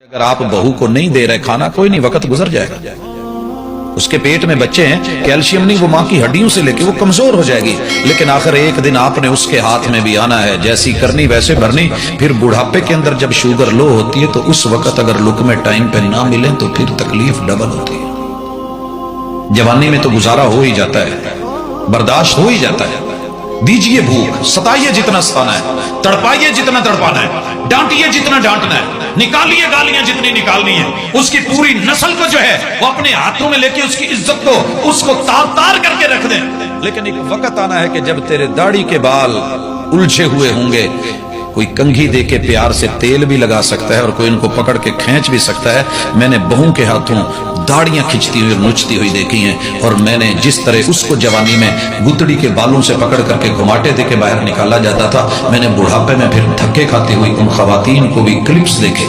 अगर आप बहू को नहीं दे रहे खाना, कोई नहीं, वक्त गुजर जाएगा। उसके पेट में बच्चे हैं, कैल्शियम नहीं, वो माँ की हड्डियों से लेके वो कमजोर हो जाएगी, लेकिन आखिर एक दिन आपने उसके हाथ में भी आना है, जैसी करनी वैसे भरनी। फिर बुढ़ापे के अंदर जब शुगर लो होती है तो उस वक्त अगर लुकमे टाइम पे ना मिले तो फिर तकलीफ डबल होती है। जवानी में तो गुजारा हो ही जाता है, बर्दाश्त हो ही जाता है। दीजिए भूख, सताइए जितना सताना है, तड़पाइए जितना तड़पाना है, डांटिए जितना डांटना है, निकालिए गालियां जितनी निकालनी है। उसकी पूरी नस्ल को जो है वो अपने हाथों में लेके उसकी इज्जत को उसको तार तार करके रख दें। लेकिन एक वक्त आना है कि जब तेरे दाढ़ी के बाल उलझे हुए होंगे, कोई कंघी दे के प्यार से तेल भी लगा सकता है और कोई इनको पकड़ के खींच भी सकता है। मैंने बहू के हाथों दाढ़ियां खिंचती हुई नोचती हुई देखी हैं, और मैंने जिस तरह उसको जवानी में गुतड़ी के बालों से पकड़ करके घुमाटे दे के बाहर निकाला जाता था, मैंने बुढ़ापे में फिर धक्के खाती हुई उन खवातीन को भी क्लिप्स देखे।